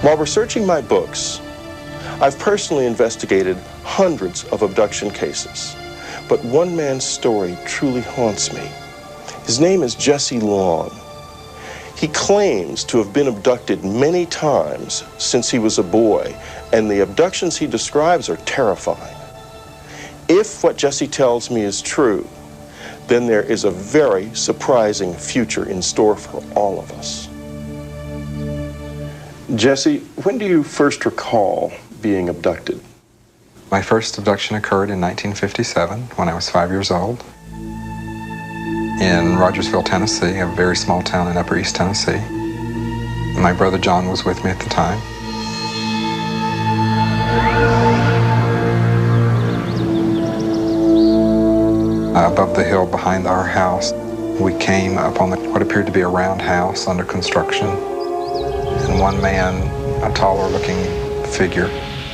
While researching my books, I've personally investigated hundreds of abduction cases, but one man's story truly haunts me. His name is Jesse Long. He claims to have been abducted many times since he was a boy, and the abductions he describes are terrifying. If what Jesse tells me is true, then there is a very surprising future in store for all of us. Jesse, when do you first recall being abducted? My first abduction occurred in 1957 when I was 5 years old in Rogersville, Tennessee, a very small town in Upper East Tennessee. My brother John was with me at the time. Above the hill behind our house, we came upon what appeared to be a round house under construction. And one man, a taller looking figure,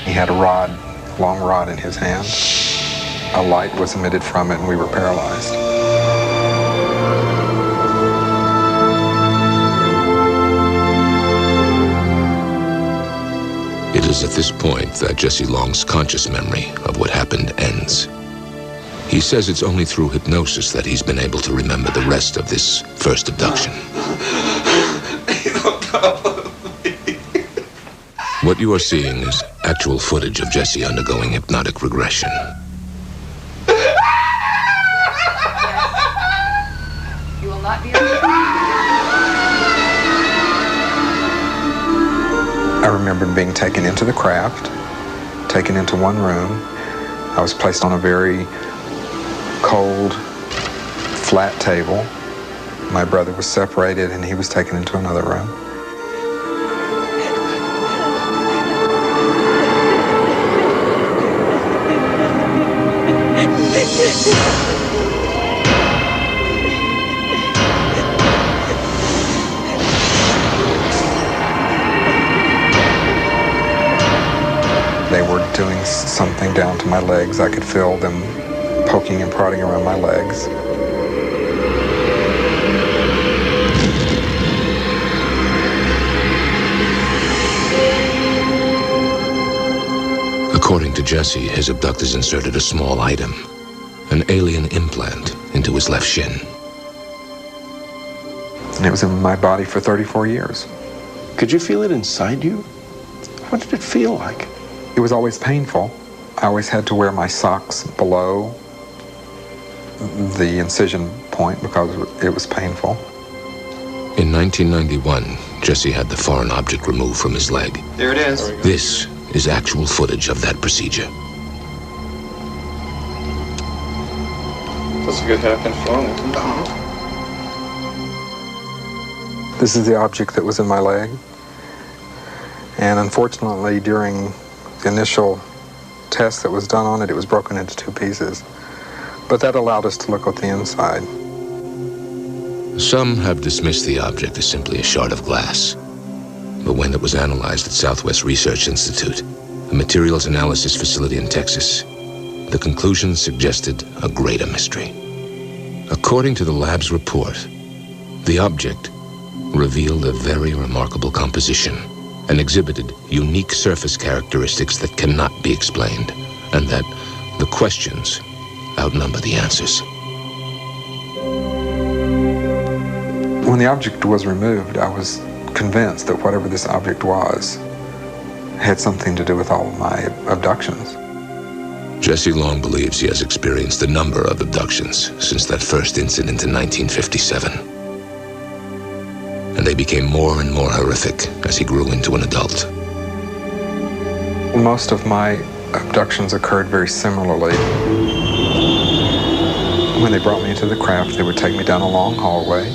he had a rod, long rod in his hand. A light was emitted from it and we were paralyzed. It is at this point that Jesse Long's conscious memory of what happened ends. He says it's only through hypnosis that he's been able to remember the rest of this first abduction. What you are seeing is actual footage of Jesse undergoing hypnotic regression. You will not be I remembered being taken into the craft, taken into one room. I was placed on a very cold, flat table. My brother was separated and he was taken into another room. They were doing something down to my legs. I could feel them poking and prodding around my legs. According to Jesse, his abductors inserted a small item, an alien implant, into his left shin. And it was in my body for 34 years. Could you feel it inside you? What did it feel like? It was always painful. I always had to wear my socks below the incision point because it was painful. In 1991, Jesse had the foreign object removed from his leg. There it is. This is actual footage of that procedure. That's a good half-inch long. This is the object that was in my leg. And unfortunately, during the initial test that was done on it, it was broken into two pieces. But that allowed us to look at the inside. Some have dismissed the object as simply a shard of glass. But when it was analyzed at Southwest Research Institute, a materials analysis facility in Texas, the conclusions suggested a greater mystery. According to the lab's report, the object revealed a very remarkable composition and exhibited unique surface characteristics that cannot be explained, and that the questions outnumber the answers. When the object was removed, I was convinced that whatever this object was had something to do with all of my abductions. Jesse Long believes he has experienced a number of abductions since that first incident in 1957. And they became more and more horrific as he grew into an adult. Most of my abductions occurred very similarly. When they brought me into the craft, they would take me down a long hallway.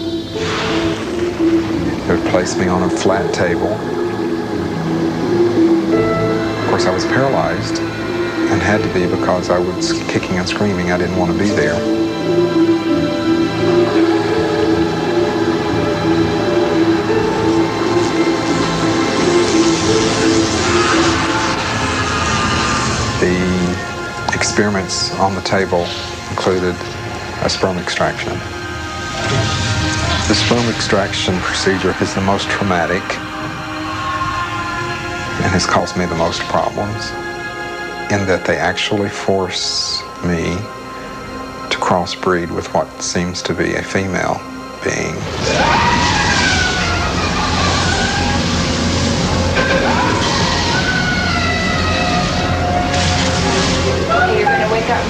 They would place me on a flat table. Of course, I was paralyzed and had to be because I was kicking and screaming. I didn't want to be there. The experiments on the table included a sperm extraction. The sperm extraction procedure is the most traumatic. has caused me the most problems, in that they actually force me to crossbreed with what seems to be a female being. Okay, you're going to wake up.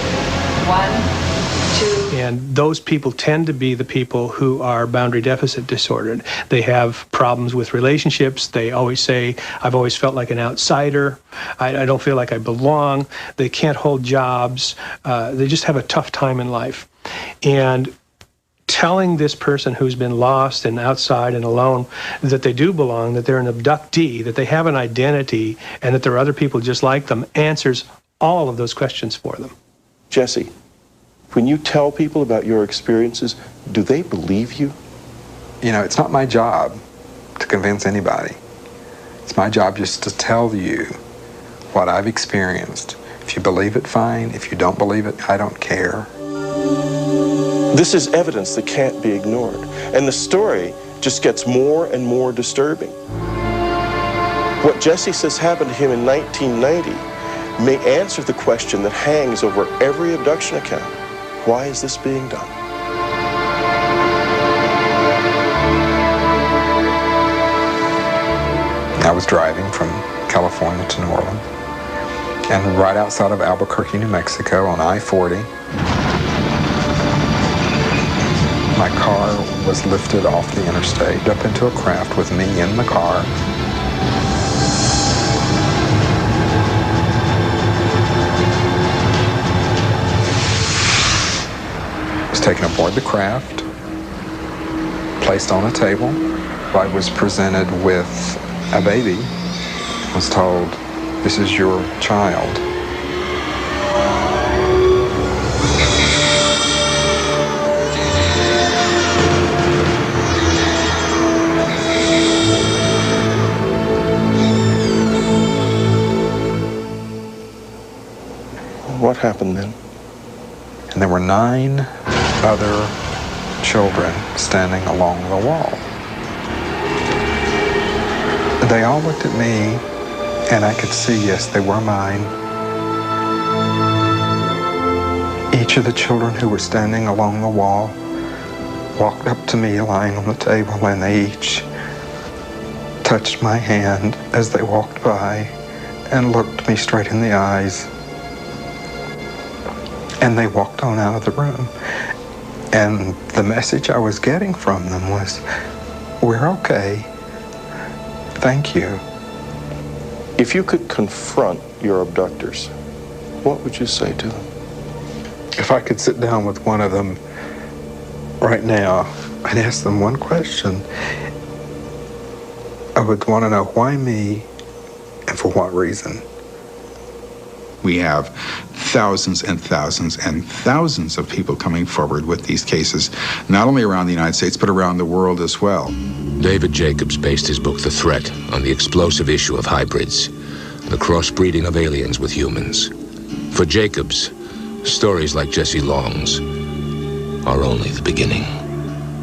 1, 2. And those people tend to be the people who are boundary deficit disordered. They have problems with relationships. They always say, I've always felt like an outsider. I don't feel like I belong. They can't hold jobs. They just have a tough time in life. And telling this person who's been lost and outside and alone that they do belong, that they're an abductee, that they have an identity, and that there are other people just like them, answers all of those questions for them. Jesse, when you tell people about your experiences, do they believe you? You know, it's not my job to convince anybody. It's my job just to tell you what I've experienced. If you believe it, fine. If you don't believe it, I don't care. This is evidence that can't be ignored, and the story just gets more and more disturbing. What Jesse says happened to him in 1990 may answer the question that hangs over every abduction account. Why is this being done? I was driving from California to New Orleans, and right outside of Albuquerque, New Mexico, on I-40, my car was lifted off the interstate up into a craft with me in the car. I was taken aboard the craft, placed on a table. I was presented with a baby. I was told, "This is your child." What happened then? And there were 9 other children standing along the wall. They all looked at me, and I could see, yes, they were mine. Each of the children who were standing along the wall walked up to me lying on the table, and they each touched my hand as they walked by and looked me straight in the eyes. And they walked on out of the room. And the message I was getting from them was, "We're okay. Thank you." If you could confront your abductors, what would you say to them? If I could sit down with one of them right now and ask them one question, I would want to know why me and for what reason. We have thousands and thousands and thousands of people coming forward with these cases, not only around the United States, but around the world as well. David Jacobs based his book, The Threat, on the explosive issue of hybrids, the crossbreeding of aliens with humans. For Jacobs, stories like Jesse Long's are only the beginning.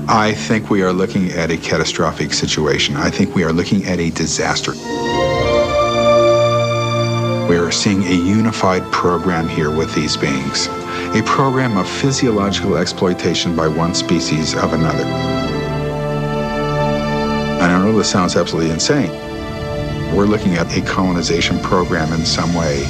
I think we are looking at a catastrophic situation. I think we are looking at a disaster. We are seeing a unified program here with these beings, a program of physiological exploitation by one species of another. And I know this sounds absolutely insane. We're looking at a colonization program in some way